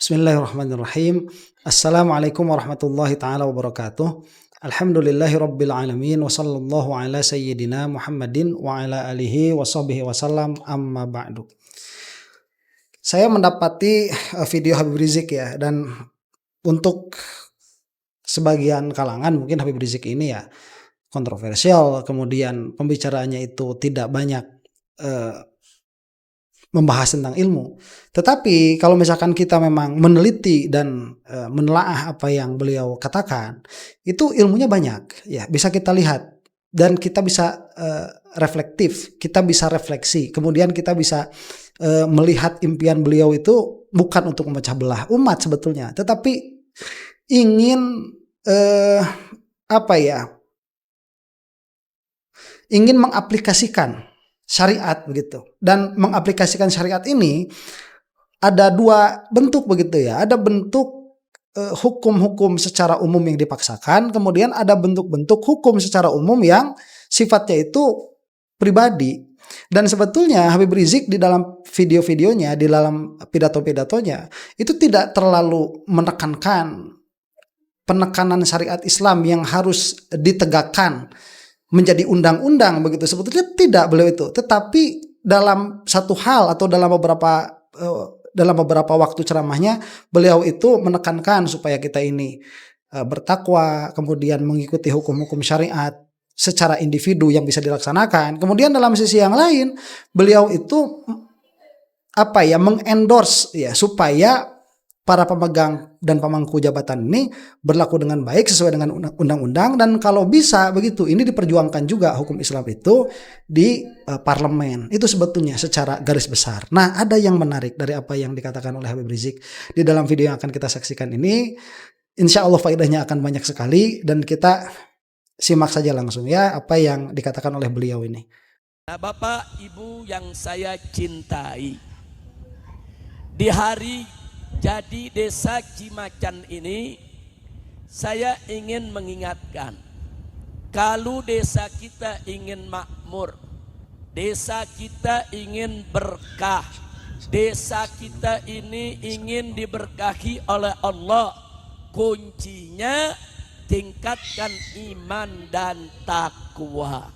Bismillahirrahmanirrahim. Assalamualaikum warahmatullahi taala wabarakatuh. Alhamdulillahi rabbil alamin wa sallallahu ala sayyidina Muhammadin wa ala alihi wa sahbihi wasallam amma ba'du. Saya mendapati video Habib Rizik ya, dan untuk sebagian kalangan mungkin Habib Rizik ini ya kontroversial, kemudian pembicaraannya itu tidak banyak membahas tentang ilmu. Tetapi kalau misalkan kita memang meneliti dan menelaah apa yang beliau katakan, itu ilmunya banyak ya, bisa kita lihat dan kita bisa reflektif, kita bisa refleksi, kemudian kita bisa melihat impian beliau itu bukan untuk memecah belah umat sebetulnya, tetapi ingin ingin mengaplikasikan syariat begitu. Dan mengaplikasikan syariat ini ada dua bentuk begitu ya. Ada bentuk hukum-hukum secara umum yang dipaksakan, kemudian ada bentuk-bentuk hukum secara umum yang sifatnya itu pribadi. Dan sebetulnya Habib Rizik di dalam video-videonya, di dalam pidato-pidatonya itu tidak terlalu menekankan penekanan syariat Islam yang harus ditegakkan menjadi undang-undang begitu, sebetulnya tidak beliau itu, tetapi dalam satu hal atau dalam beberapa waktu ceramahnya beliau itu menekankan supaya kita ini bertakwa, kemudian mengikuti hukum-hukum syariat secara individu yang bisa dilaksanakan. Kemudian dalam sisi yang lain beliau itu mengendorse ya supaya para pemegang dan pemangku jabatan ini berlaku dengan baik sesuai dengan undang-undang, dan kalau bisa begitu ini diperjuangkan juga hukum Islam itu di parlemen. Itu sebetulnya secara garis besar. Nah, ada yang menarik dari apa yang dikatakan oleh Habib Rizik di dalam video yang akan kita saksikan ini. Insya Allah faedahnya akan banyak sekali dan kita simak saja langsung ya apa yang dikatakan oleh beliau ini. Nah, Bapak Ibu yang saya cintai, di hari jadi desa Cimacan ini saya ingin mengingatkan, kalau desa kita ingin makmur, desa kita ingin berkah, desa kita ini ingin diberkahi oleh Allah, kuncinya tingkatkan iman dan takwa.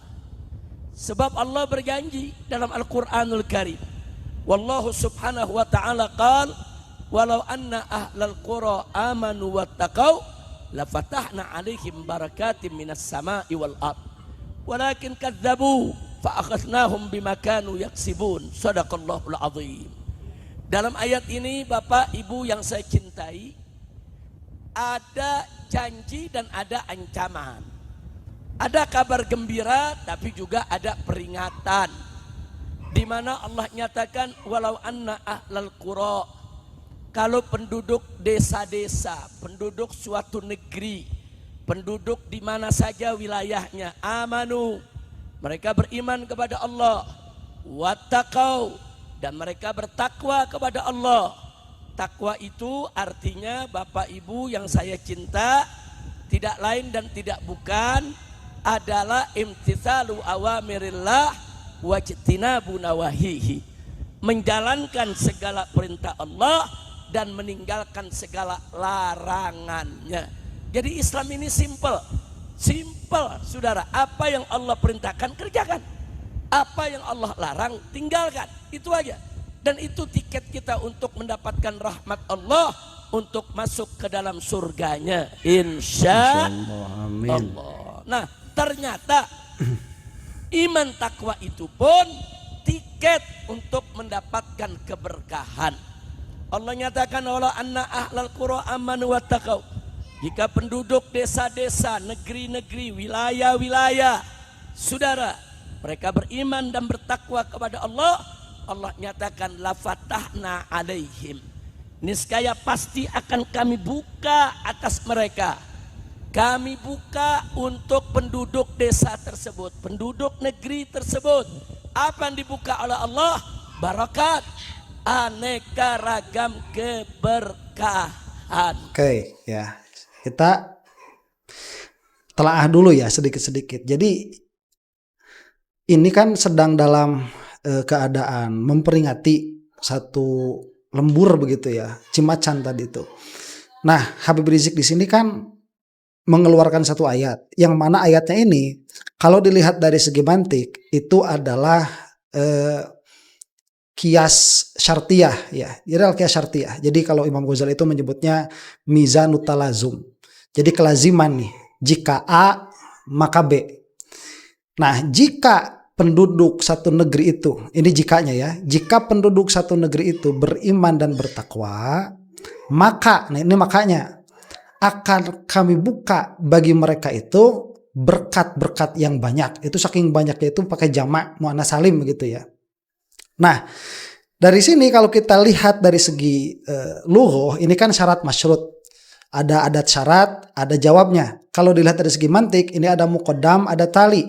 Sebab Allah berjanji dalam Al-Quranul Karim, wallahu subhanahu wa ta'ala qala walau anna ahlal qura amanu wattaqau lafatahna alaihim barakatim minas sama'i wal ard walakin kadzabu fa akhadnahum bima kanu yaksibun. Shadaqallahul azim. Dalam ayat ini Bapak Ibu yang saya cintai, ada janji dan ada ancaman. Ada kabar gembira tapi juga ada peringatan, di mana Allah nyatakan walau anna ahlal qura, kalau penduduk desa-desa, penduduk suatu negeri, penduduk di mana saja wilayahnya, amanu, mereka beriman kepada Allah, wattaqau, dan mereka bertakwa kepada Allah. Takwa itu artinya Bapak Ibu yang saya cinta, tidak lain dan tidak bukan adalah imtitsalu awamirillah wajtinabu nawahihi, menjalankan segala perintah Allah dan meninggalkan segala larangannya. Jadi Islam ini simple saudara. Apa yang Allah perintahkan kerjakan, apa yang Allah larang tinggalkan, itu aja. Dan itu tiket kita untuk mendapatkan rahmat Allah, untuk masuk ke dalam surganya insya Allah. Nah, ternyata iman takwa itu pun tiket untuk mendapatkan keberkahan. Allah nyatakan wala anna ahlal qura amanu wattaqau, jika penduduk desa-desa, negeri-negeri, wilayah-wilayah, saudara, mereka beriman dan bertakwa kepada Allah, Allah nyatakan la fatahna alaihim, niscaya pasti akan kami buka atas mereka. Kami buka untuk penduduk desa tersebut, penduduk negeri tersebut. Apa yang dibuka oleh Allah? Barakat, aneka ragam keberkahan. Oke, ya. Kita telaah dulu ya sedikit-sedikit. Jadi ini kan sedang dalam keadaan memperingati satu lembur begitu ya, Cimacan tadi itu. Nah, Habib Rizik di sini kan mengeluarkan satu ayat, yang mana ayatnya ini kalau dilihat dari segi mantik itu adalah kias syartiyah ya, jadi kias syartiyah. Jadi kalau Imam Ghazali itu menyebutnya mizanut talazum. Jadi kelaziman nih, jika A maka B. Nah, jika penduduk satu negeri itu, ini jikanya ya, jika penduduk satu negeri itu beriman dan bertakwa, maka, nah ini makanya, akan kami buka bagi mereka itu berkat-berkat yang banyak. Itu saking banyaknya itu pakai jamak muannas salim begitu ya. Nah, dari sini kalau kita lihat dari segi lugha, ini kan syarat masyrut. Ada adat syarat, ada jawabnya. Kalau dilihat dari segi mantik, ini ada muqaddam, ada tali.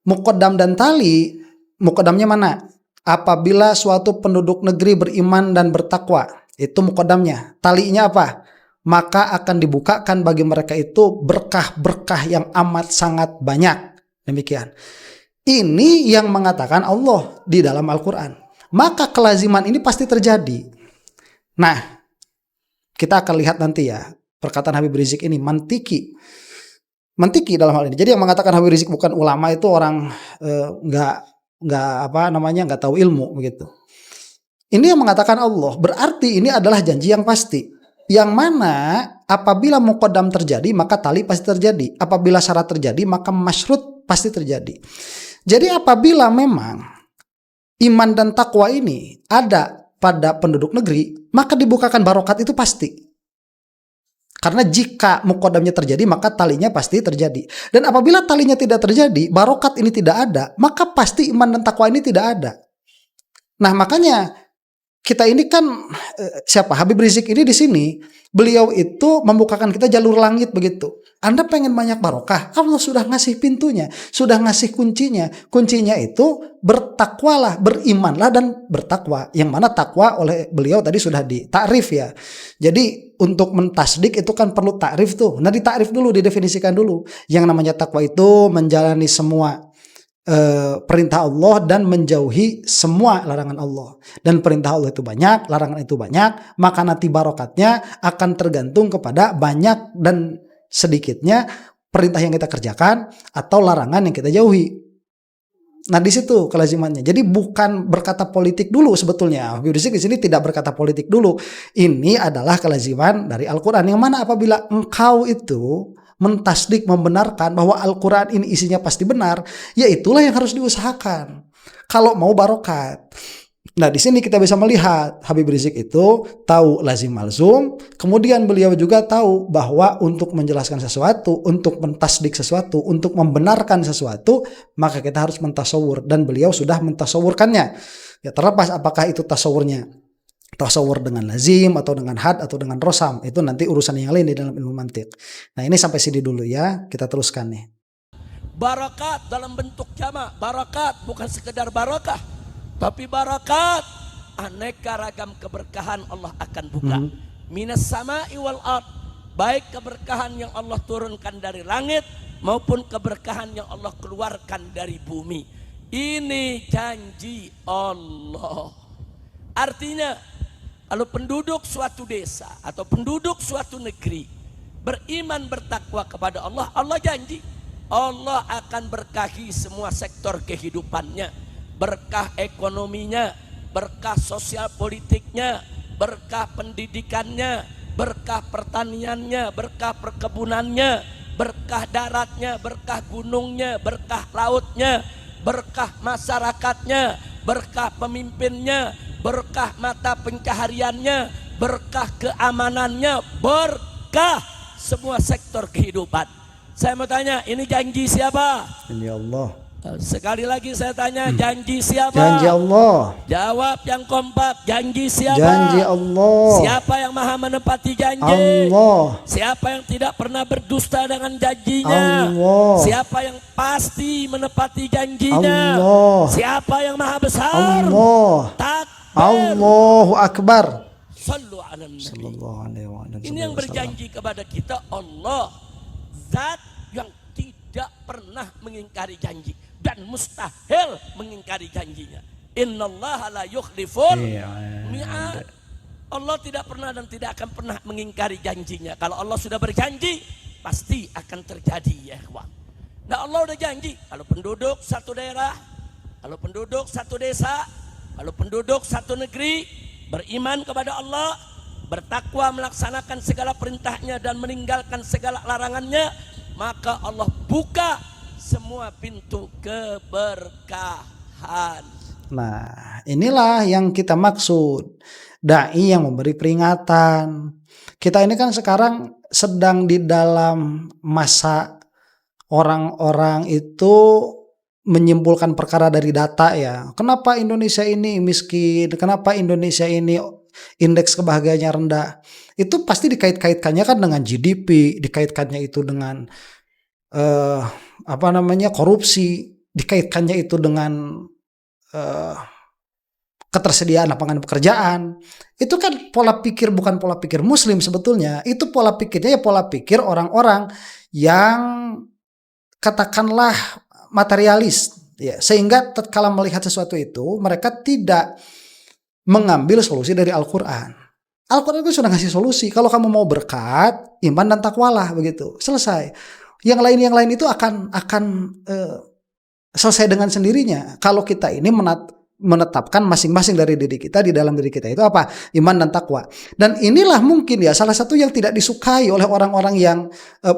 Muqaddam dan tali, muqaddamnya mana? Apabila suatu penduduk negeri beriman dan bertakwa, itu muqaddamnya. Talinya apa? Maka akan dibukakan bagi mereka itu berkah-berkah yang amat sangat banyak. Demikian. Ini yang mengatakan Allah di dalam Al-Quran. Maka kelaziman ini pasti terjadi. Nah, kita akan lihat nanti ya, perkataan Habib Rizik ini mantiki dalam hal ini. Jadi yang mengatakan Habib Rizik bukan ulama itu orang nggak tahu ilmu begitu. Ini yang mengatakan Allah, berarti ini adalah janji yang pasti. Yang mana apabila muqaddam terjadi maka tali pasti terjadi. Apabila syarat terjadi maka masyrut pasti terjadi. Jadi apabila memang iman dan takwa ini ada pada penduduk negeri, maka dibukakan barokat itu pasti. Karena jika muqaddamnya terjadi maka talinya pasti terjadi. Dan apabila talinya tidak terjadi, barokat ini tidak ada, maka pasti iman dan takwa ini tidak ada. Nah, makanya kita ini kan Habib Rizik ini di sini, beliau itu membukakan kita jalur langit begitu. Anda pengen banyak barokah, Allah sudah ngasih pintunya, sudah ngasih kuncinya. Kuncinya itu bertakwalah, berimanlah dan bertakwa. Yang mana takwa oleh beliau tadi sudah ditakrif ya. Jadi untuk mentasdik itu kan perlu takrif tuh. Nah, ditakrif dulu, didefinisikan dulu. Yang namanya takwa itu menjalani semua perintah Allah dan menjauhi semua larangan Allah. Dan perintah Allah itu banyak, larangan itu banyak, maka nanti barokatnya akan tergantung kepada banyak dan sedikitnya perintah yang kita kerjakan atau larangan yang kita jauhi. Nah, di situ kelazimannya. Jadi bukan berkata politik dulu sebetulnya. Habib Rizik di sini tidak berkata politik dulu. Ini adalah kelaziman dari Al-Qur'an, yang mana apabila engkau itu mentasdik, membenarkan bahwa Al-Quran ini isinya pasti benar, ya itulah yang harus diusahakan kalau mau barokat. Nah, di sini kita bisa melihat Habib Rizik itu tahu lazim malzum, kemudian beliau juga tahu bahwa untuk menjelaskan sesuatu, untuk mentasdik sesuatu, untuk membenarkan sesuatu, maka kita harus mentasawur, dan beliau sudah mentasawurkannya. Ya, terlepas apakah itu tasawurnya tasawur dengan lazim atau dengan had atau dengan rosam, itu nanti urusan yang lain di dalam ilmu mantik. Nah, ini sampai sini dulu ya, kita teruskan nih. Barakat dalam bentuk jamak, barakat bukan sekedar barakah, tapi barakat aneka ragam keberkahan Allah akan buka. Minas sama'i wal ard, baik keberkahan yang Allah turunkan dari langit maupun keberkahan yang Allah keluarkan dari bumi. Ini janji Allah. Artinya kalau penduduk suatu desa atau penduduk suatu negeri beriman bertakwa kepada Allah, Allah janji Allah akan berkahi semua sektor kehidupannya. Berkah ekonominya, berkah sosial politiknya, berkah pendidikannya, berkah pertaniannya, berkah perkebunannya, berkah daratnya, berkah gunungnya, berkah lautnya, berkah masyarakatnya, berkah pemimpinnya, berkah mata pencahariannya, berkah keamanannya, berkah semua sektor kehidupan. Saya mau tanya, ini janji siapa? Janji Allah. Sekali lagi saya tanya, janji siapa? Janji Allah. Jawab yang kompak, janji siapa? Janji Allah. Siapa yang maha menepati janji? Allah. Siapa yang tidak pernah berdusta dengan janjinya? Allah. Siapa yang pasti menepati janjinya? Allah. Siapa yang maha besar? Allah. Allahu Akbar. Sallu ala Nabi. Ini yang berjanji kepada kita Allah, zat yang tidak pernah mengingkari janji dan mustahil mengingkari janjinya. Innallaha la yukhliful mi'ad. Allah tidak pernah dan tidak akan pernah mengingkari janjinya. Kalau Allah sudah berjanji, pasti akan terjadi, ya kawan. Nah, Allah udah janji, kalau penduduk satu daerah, kalau penduduk satu desa, kalau penduduk satu negeri beriman kepada Allah, bertakwa, melaksanakan segala perintahnya dan meninggalkan segala larangannya, maka Allah buka semua pintu keberkahan. Nah, inilah yang kita maksud. Dai yang memberi peringatan. Kita ini kan sekarang sedang di dalam masa orang-orang itu menyimpulkan perkara dari data ya. Kenapa Indonesia ini miskin? Kenapa Indonesia ini indeks kebahagiaannya rendah? Itu pasti dikait-kaitkannya kan dengan GDP, dikaitkannya itu dengan korupsi, dikaitkannya itu dengan ketersediaan lapangan pekerjaan. Itu kan pola pikir, bukan pola pikir Muslim sebetulnya. Itu pola pikirnya ya pola pikir orang-orang yang katakanlah materialis ya, sehingga tatkala melihat sesuatu itu mereka tidak mengambil solusi dari Al-Qur'an. Al-Qur'an itu sudah ngasih solusi. Kalau kamu mau berkat, iman dan takwalah, begitu. Selesai. Yang lain itu akan selesai dengan sendirinya. Kalau kita ini menetapkan masing-masing dari diri kita, di dalam diri kita itu apa? Iman dan takwa. Dan inilah mungkin ya salah satu yang tidak disukai oleh orang-orang yang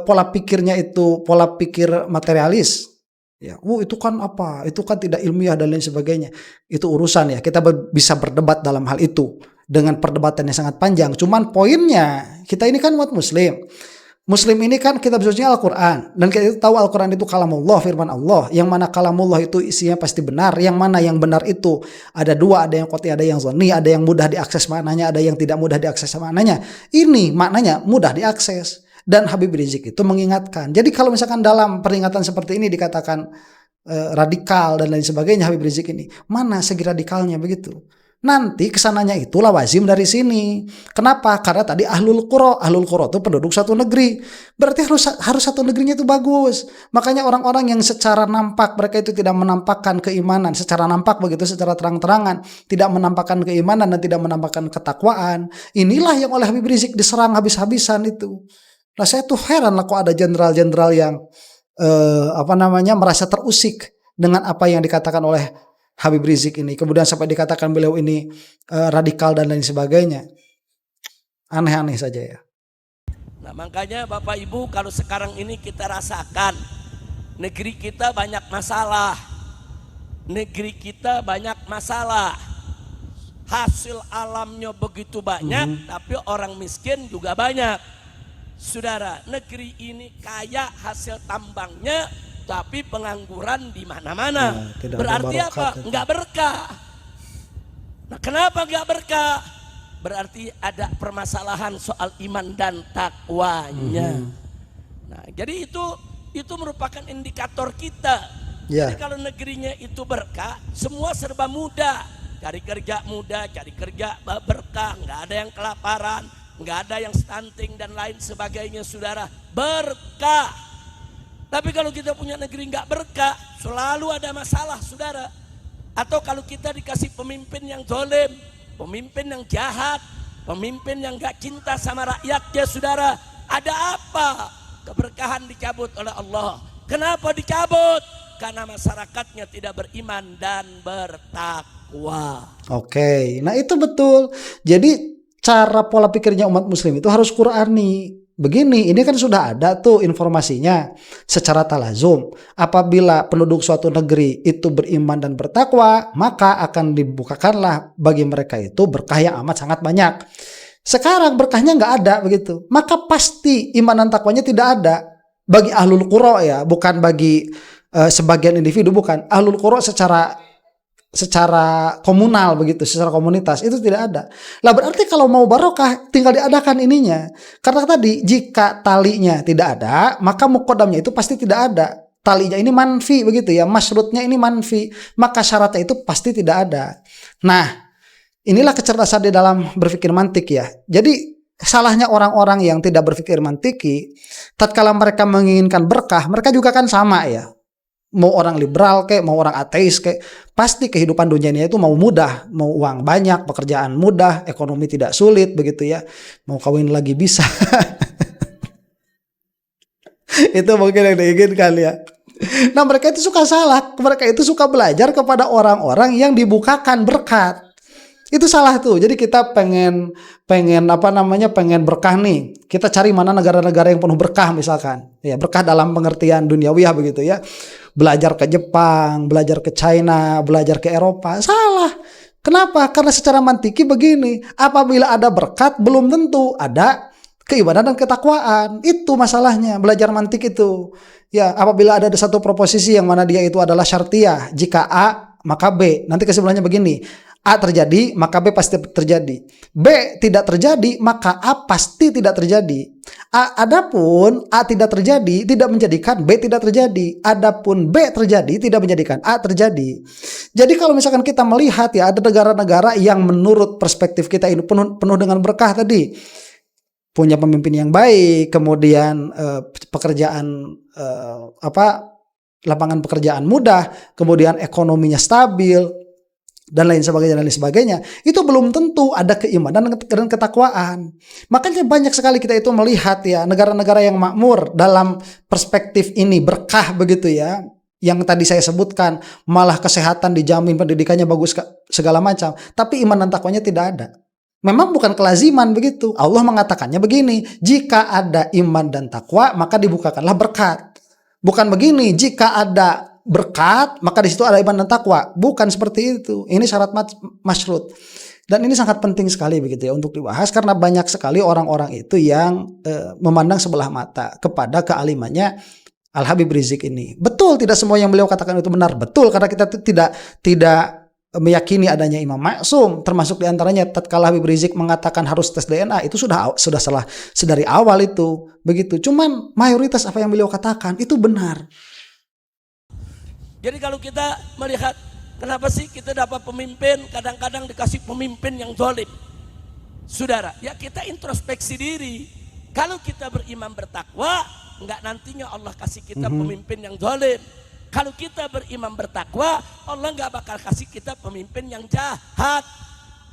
pola pikirnya itu pola pikir materialis. Ya, itu kan apa? Itu kan tidak ilmiah dan lain sebagainya. Itu urusan ya. Kita bisa berdebat dalam hal itu dengan perdebatan yang sangat panjang. Cuman poinnya, kita ini kan umat Muslim. Muslim ini kan kitab sucinya Al-Quran, dan kita tahu Al-Quran itu kalamullah, firman Allah. Yang mana kalamullah itu isinya pasti benar. Yang mana yang benar itu ada dua, ada yang qat'i, ada yang zonni, ada yang mudah diakses maknanya, ada yang tidak mudah diakses maknanya. Ini maknanya mudah diakses. Dan Habib Rizik itu mengingatkan. Jadi kalau misalkan dalam peringatan seperti ini dikatakan radikal dan lain sebagainya, Habib Rizik ini mana segi radikalnya begitu? Nanti kesananya itu lawazim dari sini. Kenapa? Karena tadi ahlul qura itu penduduk satu negeri. Berarti harus satu negerinya itu bagus. Makanya orang-orang yang secara nampak mereka itu tidak menampakkan keimanan secara nampak begitu, secara terang-terangan tidak menampakkan keimanan dan tidak menampakkan ketakwaan. Inilah yang oleh Habib Rizik diserang habis-habisan itu. Nah, saya tuh heran lah kok ada jenderal-jenderal yang merasa terusik dengan apa yang dikatakan oleh Habib Rizik ini. Kemudian sampai dikatakan beliau ini radikal dan lain sebagainya. Aneh-aneh saja ya. Nah, makanya Bapak Ibu, kalau sekarang ini kita rasakan negeri kita banyak masalah. Negeri kita banyak masalah. Hasil alamnya begitu banyak, tapi orang miskin juga banyak. Saudara, negeri ini kaya hasil tambangnya, tapi pengangguran di mana-mana. Berarti apa? Enggak berkah. Nah, kenapa enggak berkah? Berarti ada permasalahan soal iman dan takwanya. Nah, jadi itu merupakan indikator kita. Jadi kalau negerinya itu berkah, semua serba mudah. Cari kerja mudah, cari kerja berkah, enggak ada yang kelaparan, enggak ada yang stunting dan lain sebagainya, saudara. Berkah. Tapi kalau kita punya negeri nggak berkah, selalu ada masalah, saudara. Atau kalau kita dikasih pemimpin yang zalim, pemimpin yang jahat, pemimpin yang nggak cinta sama rakyatnya, saudara, ada apa? Keberkahan dicabut oleh Allah. Kenapa dicabut? Karena masyarakatnya tidak beriman dan bertakwa. Oke, nah itu betul. Jadi cara pola pikirnya umat Muslim itu harus Qur'ani. Begini, ini kan sudah ada tuh informasinya secara talazum. Apabila penduduk suatu negeri itu beriman dan bertakwa, maka akan dibukakanlah bagi mereka itu berkah yang amat sangat banyak. Sekarang berkahnya nggak ada begitu, maka pasti iman dan takwanya tidak ada bagi ahlul qura ya, bukan bagi sebagian individu, bukan. Ahlul qura secara komunal begitu, secara komunitas itu tidak ada. Lah berarti kalau mau barokah tinggal diadakan ininya. Karena tadi jika talinya tidak ada, maka muqaddamnya itu pasti tidak ada. Talinya ini manfi begitu ya, masyrutnya ini manfi, maka syaratnya itu pasti tidak ada. Nah, inilah kecerdasan di dalam berpikir mantik ya. Jadi salahnya orang-orang yang tidak berpikir mantiki, tatkala mereka menginginkan berkah, mereka juga kan sama ya. Mau orang liberal kayak, mau orang ateis kayak, pasti kehidupan dunianya itu mau mudah, mau uang banyak, pekerjaan mudah, ekonomi tidak sulit begitu ya. Mau kawin lagi bisa. Itu mungkin yang diinginkan ya. Nah, mereka itu suka salah, mereka itu suka belajar kepada orang-orang yang dibukakan berkat. Itu salah tuh. Jadi kita pengen pengen berkah nih. Kita cari mana negara-negara yang penuh berkah misalkan. Ya, berkah dalam pengertian duniawiah begitu ya. Belajar ke Jepang, belajar ke China, belajar ke Eropa. Salah. Kenapa? Karena secara mantiki begini, apabila ada berkat belum tentu ada keimanan dan ketakwaan. Itu masalahnya, belajar mantik itu. Ya, apabila ada satu proposisi yang mana dia itu adalah syartiyah, jika A maka B. Nanti kesimpulannya begini, A terjadi maka B pasti terjadi. B tidak terjadi maka A pasti tidak terjadi. Adapun A tidak terjadi tidak menjadikan B tidak terjadi. Adapun B terjadi tidak menjadikan A terjadi. Jadi kalau misalkan kita melihat ya, ada negara-negara yang menurut perspektif kita ini penuh dengan berkah tadi. Punya pemimpin yang baik, kemudian pekerjaan lapangan pekerjaan mudah, kemudian ekonominya stabil, dan lain sebagainya. Itu belum tentu ada keimanan dan ketakwaan. Makanya banyak sekali kita itu melihat ya, negara-negara yang makmur dalam perspektif ini berkah begitu ya. Yang tadi saya sebutkan, malah kesehatan dijamin, pendidikannya bagus segala macam, tapi iman dan takwanya tidak ada. Memang bukan kelaziman begitu. Allah mengatakannya begini, jika ada iman dan takwa maka dibukakanlah berkat. Bukan begini, jika ada berkat maka di situ ada iman dan takwa. Bukan seperti itu. Ini syarat masyrut. Dan ini sangat penting sekali begitu ya untuk dibahas, karena banyak sekali orang-orang itu yang memandang sebelah mata kepada kealimannya Al-Habib Rizik ini. Betul, tidak semua yang beliau katakan itu benar. Betul, karena kita tidak meyakini adanya imam maksum, termasuk diantaranya tatkala Habib Rizik mengatakan harus tes DNA, itu sudah salah sedari awal itu begitu. Cuman mayoritas apa yang beliau katakan itu benar. Jadi kalau kita melihat kenapa sih kita dapat pemimpin, kadang-kadang dikasih pemimpin yang zalim, saudara, ya kita introspeksi diri. Kalau kita beriman bertakwa, enggak nantinya Allah kasih kita pemimpin yang zalim. Kalau kita beriman bertakwa, Allah nggak bakal kasih kita pemimpin yang jahat.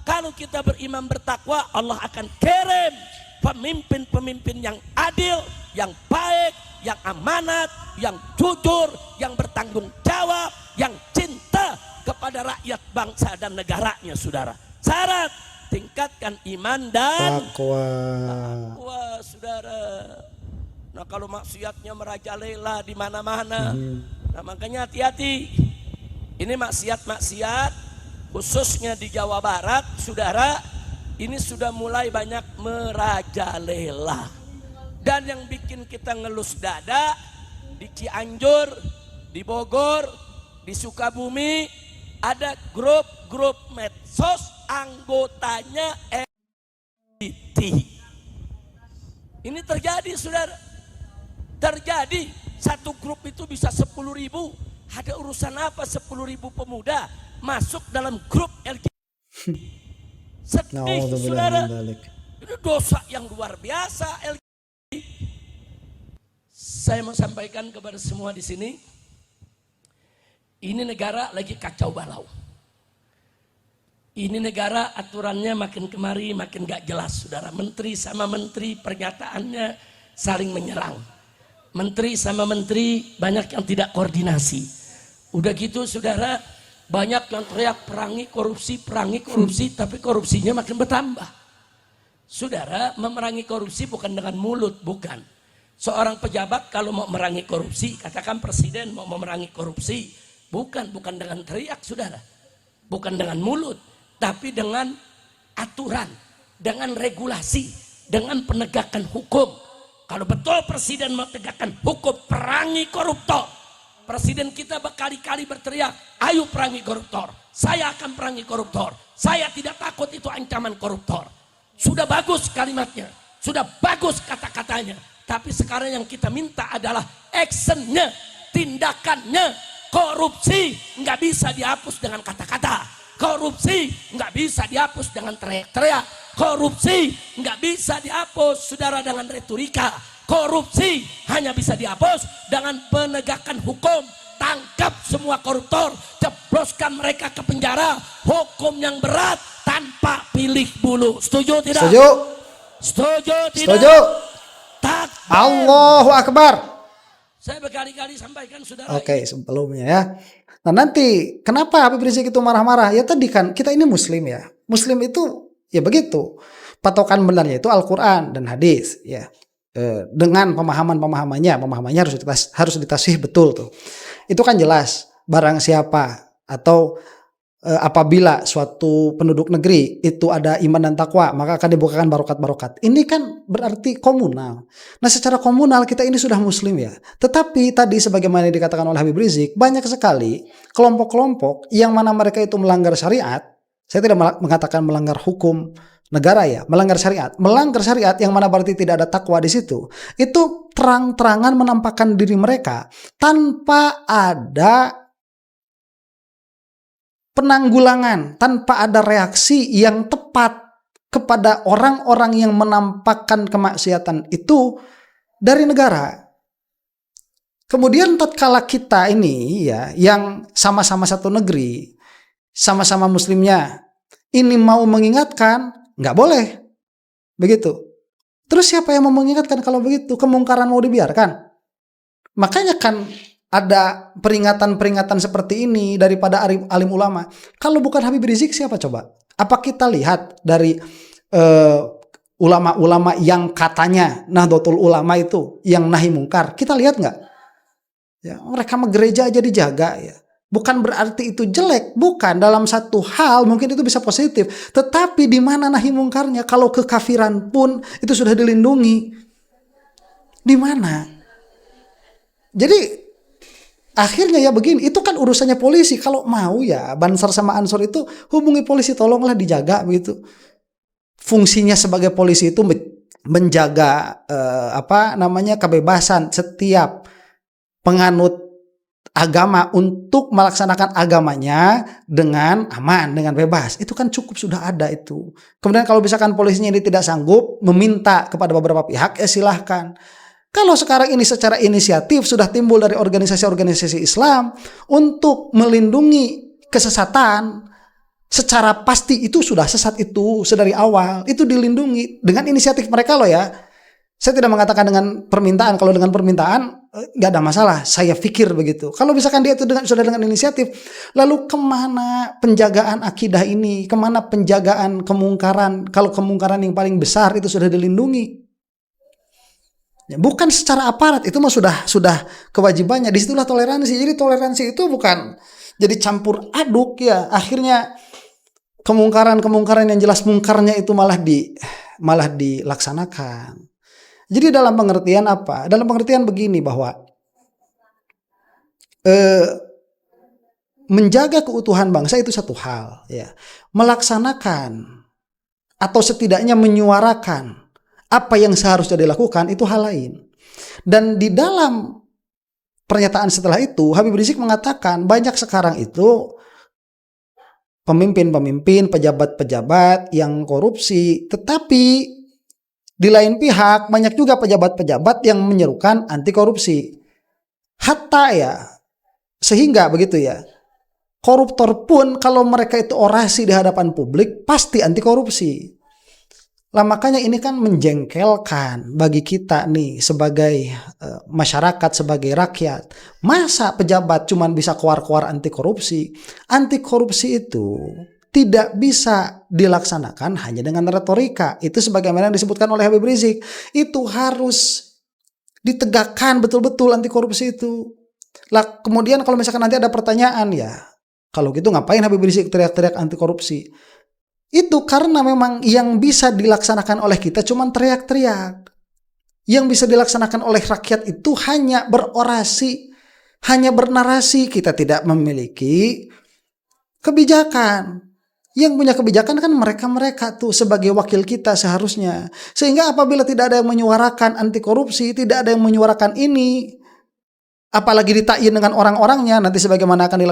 Kalau kita beriman bertakwa, Allah akan kirim pemimpin-pemimpin yang adil, yang baik, yang amanat, yang jujur, yang bertanggung jawab, yang cinta kepada rakyat bangsa dan negaranya, saudara. Syarat tingkatkan iman dan takwa, saudara. Nah, kalau maksiatnya merajalela di mana-mana, nah makanya hati-hati. Ini maksiat-maksiat khususnya di Jawa Barat, saudara, ini sudah mulai banyak merajalela. Dan yang bikin kita ngelus dada, di Cianjur, di Bogor, di Sukabumi, ada grup-grup medsos anggotanya LGBT. Ini terjadi, saudara. Terjadi, satu grup itu bisa 10.000. Ada urusan apa 10.000 pemuda masuk dalam grup LGBT? Sedih, saudara. Ini dosa yang luar biasa LGBT. Saya mau sampaikan kepada semua di sini, ini negara lagi kacau balau. Ini negara aturannya makin kemari makin gak jelas, saudara. Menteri sama menteri pernyataannya saling menyerang. Menteri sama menteri banyak yang tidak koordinasi. Udah gitu, saudara, banyak yang teriak perangi korupsi, tapi korupsinya makin bertambah. Saudara, memerangi korupsi bukan dengan mulut, bukan. Seorang pejabat kalau mau memerangi korupsi, katakan presiden mau memerangi korupsi, bukan dengan teriak, saudara. Bukan dengan mulut, tapi dengan aturan, dengan regulasi, dengan penegakan hukum. Kalau betul presiden mau tegakkan hukum, perangi koruptor. Presiden kita berkali-kali berteriak, ayo perangi koruptor. Saya akan perangi koruptor. Saya tidak takut itu ancaman koruptor. Sudah bagus kalimatnya, sudah bagus kata-katanya. Tapi sekarang yang kita minta adalah actionnya, tindakannya. Korupsi nggak bisa dihapus dengan kata-kata. Korupsi nggak bisa dihapus dengan teriak-teriak. Korupsi nggak bisa dihapus, saudara, dengan retorika. Korupsi hanya bisa dihapus dengan penegakan hukum. Tangkap semua koruptor, jebloskan mereka ke penjara, hukum yang berat tanpa pilih bulu. Setuju tidak? Setuju. Setuju tidak? Setuju. Takbir. Allahu Akbar. Saya berkali-kali sampaikan, saudara. Oke, sebelumnya ya. Nah, nanti kenapa Habib Rizik itu marah-marah? Ya tadi kan kita ini muslim ya. Muslim itu ya begitu. Patokan benarnya itu Al-Qur'an dan hadis ya. Dengan pemahamannya harus ditasih betul tuh. Itu kan jelas, barang siapa atau apabila suatu penduduk negeri itu ada iman dan takwa, maka akan dibukakan barokat-barokat. Ini kan berarti komunal. Nah, secara komunal kita ini sudah muslim ya. Tetapi tadi sebagaimana dikatakan oleh Habib Rizik, banyak sekali kelompok-kelompok yang mana mereka itu melanggar syariat. Saya tidak mengatakan melanggar hukum negara ya, melanggar syariat. Melanggar syariat yang mana berarti tidak ada takwa di situ. Itu terang-terangan menampakkan diri mereka tanpa ada penanggulangan, tanpa ada reaksi yang tepat kepada orang-orang yang menampakkan kemaksiatan itu dari negara. Kemudian tatkala kita ini ya, yang sama-sama satu negeri, sama-sama muslimnya, ini mau mengingatkan, nggak boleh. Begitu. Terus siapa yang mau mengingatkan kalau begitu? Kemungkaran mau dibiarkan? Makanya kan ada peringatan-peringatan seperti ini daripada alim ulama. Kalau bukan Habib Rizik siapa coba? Apa kita lihat dari ulama-ulama yang katanya Nahdlatul Ulama itu yang nahi mungkar? Kita lihat nggak? Ya, mereka gereja aja dijaga ya. Bukan berarti itu jelek, bukan. Dalam satu hal mungkin itu bisa positif. Tetapi di mana nahi mungkarnya? Kalau kekafiran pun itu sudah dilindungi. Di mana? Jadi akhirnya ya begini, itu kan urusannya polisi. Kalau mau ya Bansar sama Ansor itu hubungi polisi, tolonglah dijaga begitu. Fungsinya sebagai polisi itu menjaga kebebasan setiap penganut agama untuk melaksanakan agamanya dengan aman, dengan bebas. Itu kan cukup sudah ada itu. Kemudian kalau misalkan polisinya ini tidak sanggup meminta kepada beberapa pihak, ya silahkan. Kalau sekarang ini secara inisiatif sudah timbul dari organisasi-organisasi Islam untuk melindungi kesesatan, secara pasti itu sudah sesat itu sedari awal. Itu dilindungi dengan inisiatif mereka loh ya. Saya tidak mengatakan dengan permintaan. Kalau dengan permintaan nggak ada masalah. Saya pikir begitu. Kalau misalkan dia itu sudah dengan inisiatif, lalu kemana penjagaan akidah ini? Kemana penjagaan kemungkaran? Kalau kemungkaran yang paling besar itu sudah dilindungi. Ya, bukan secara aparat, itu mah sudah kewajibannya. Disitulah toleransi. Jadi toleransi itu bukan jadi campur aduk ya. Akhirnya kemungkaran yang jelas mungkarnya itu malah dilaksanakan. Jadi dalam pengertian apa? Dalam pengertian begini bahwa menjaga keutuhan bangsa itu satu hal ya. Melaksanakan atau setidaknya menyuarakan apa yang seharusnya dilakukan itu hal lain. Dan di dalam pernyataan setelah itu Habib Rizik mengatakan banyak sekarang itu pemimpin-pemimpin, pejabat-pejabat yang korupsi, tetapi di lain pihak banyak juga pejabat-pejabat yang menyerukan anti korupsi. Hatta ya, sehingga begitu ya, koruptor pun kalau mereka itu orasi di hadapan publik pasti anti korupsi. Lah makanya ini kan menjengkelkan bagi kita nih sebagai masyarakat, sebagai rakyat. Masa pejabat cuman bisa keluar-keluar anti korupsi? Anti korupsi itu tidak bisa dilaksanakan hanya dengan retorika. Itu sebagaimana yang disebutkan oleh Habib Rizik. Itu harus ditegakkan betul-betul anti korupsi itu. Lah kemudian kalau misalkan nanti ada pertanyaan ya, kalau gitu ngapain Habib Rizik teriak-teriak anti korupsi? Itu karena memang yang bisa dilaksanakan oleh kita cuma teriak-teriak. Yang bisa dilaksanakan oleh rakyat itu hanya berorasi, hanya bernarasi. Kita tidak memiliki kebijakan. Yang punya kebijakan kan mereka-mereka tuh sebagai wakil kita seharusnya. Sehingga apabila tidak ada yang menyuarakan anti korupsi, tidak ada yang menyuarakan ini, apalagi ditakyin dengan orang-orangnya nanti sebagaimana akan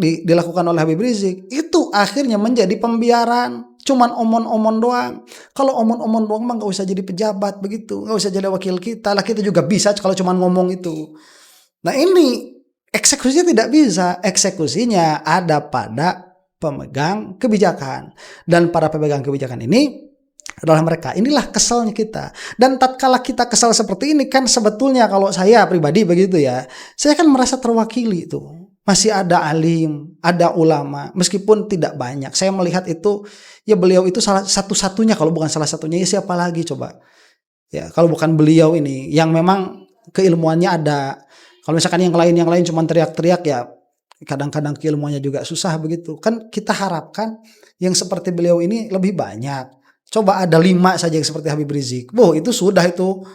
dilakukan oleh Habib Rizik, itu akhirnya menjadi pembiaran, cuman omon-omon doang. Kalau omon-omon doang mah nggak usah jadi pejabat begitu, nggak usah jadi wakil kita lah, kita juga bisa kalau cuman ngomong itu. Nah ini eksekusinya tidak bisa, eksekusinya ada pada pemegang kebijakan, dan para pemegang kebijakan ini adalah mereka. Inilah kesalnya kita. Dan tatkala kita kesal seperti ini kan sebetulnya kalau saya pribadi begitu ya, saya kan merasa terwakili itu. Masih ada alim, ada ulama, meskipun tidak banyak. Saya melihat itu ya beliau itu salah satu-satunya, kalau bukan salah satunya ya siapa lagi coba. Ya, kalau bukan beliau ini yang memang keilmuannya ada. Kalau misalkan yang lain cuma teriak-teriak ya kadang-kadang keilmuannya juga susah begitu. Kan kita harapkan yang seperti beliau ini lebih banyak. Coba ada 5 saja yang seperti Habib Rizik. Itu sudah itu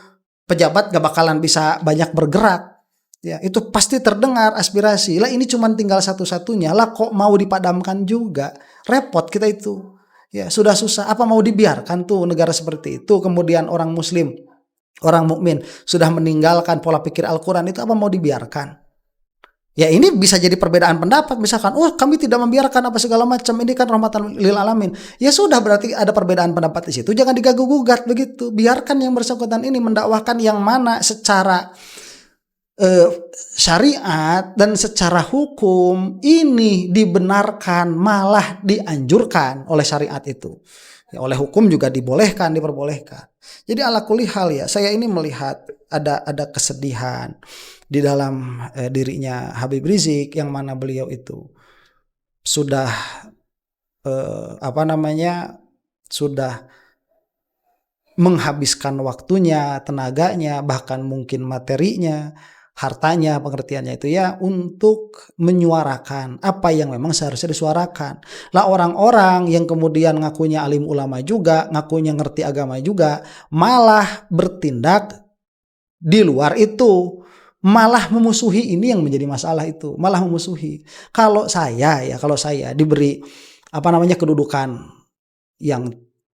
pejabat gak bakalan bisa banyak bergerak. Ya, itu pasti terdengar aspirasi. Lah ini cuma tinggal satu-satunya. Lah kok mau dipadamkan juga? Repot kita itu. Ya, sudah susah. Apa mau dibiarkan tuh negara seperti itu? Kemudian orang muslim, orang mukmin sudah meninggalkan pola pikir Al-Quran, itu apa mau dibiarkan? Ya ini bisa jadi perbedaan pendapat, misalkan kami tidak membiarkan apa segala macam, ini kan rahmatan lil alamin. Ya sudah, berarti ada perbedaan pendapat di situ, jangan diganggu gugat begitu. Biarkan yang bersangkutan ini mendakwahkan yang mana secara syariat dan secara hukum ini dibenarkan, malah dianjurkan oleh syariat itu. Ya, oleh hukum juga dibolehkan, diperbolehkan. Jadi ala kulli hal ya, saya ini melihat ada kesedihan di dalam dirinya Habib Rizik, yang mana beliau itu sudah sudah menghabiskan waktunya, tenaganya, bahkan mungkin materinya, hartanya, pengertiannya itu ya untuk menyuarakan apa yang memang seharusnya disuarakan. Lah orang-orang yang kemudian ngakunya alim ulama juga, ngakunya ngerti agama juga, malah bertindak di luar itu, malah memusuhi. Ini yang menjadi masalah itu, malah memusuhi. Kalau saya diberi kedudukan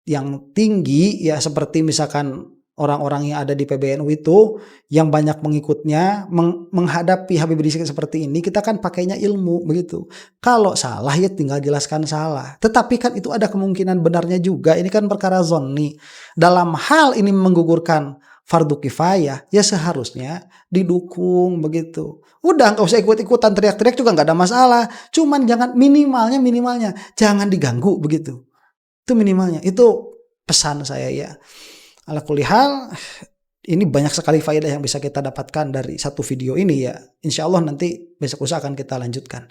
yang tinggi ya, seperti misalkan orang-orang yang ada di PBNU itu yang banyak pengikutnya, menghadapi Habib Rizik seperti ini, kita kan pakainya ilmu begitu. Kalau salah ya tinggal jelaskan salah. Tetapi kan itu ada kemungkinan benarnya juga. Ini kan perkara zonni. Dalam hal ini menggugurkan fardu kifayah, ya seharusnya didukung begitu. Udah nggak usah ikut-ikutan teriak-teriak juga nggak ada masalah. Cuman jangan minimalnya jangan diganggu begitu. Itu minimalnya. Itu pesan saya ya. Ala kulli hal, ini banyak sekali faedah yang bisa kita dapatkan dari satu video ini ya. Insya Allah nanti besok lusa akan kita lanjutkan.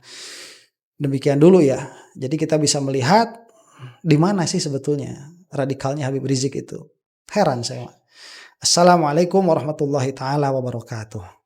Demikian dulu ya. Jadi kita bisa melihat di mana sih sebetulnya radikalnya Habib Rizik itu. Heran saya. Assalamualaikum warahmatullahi taala wabarakatuh.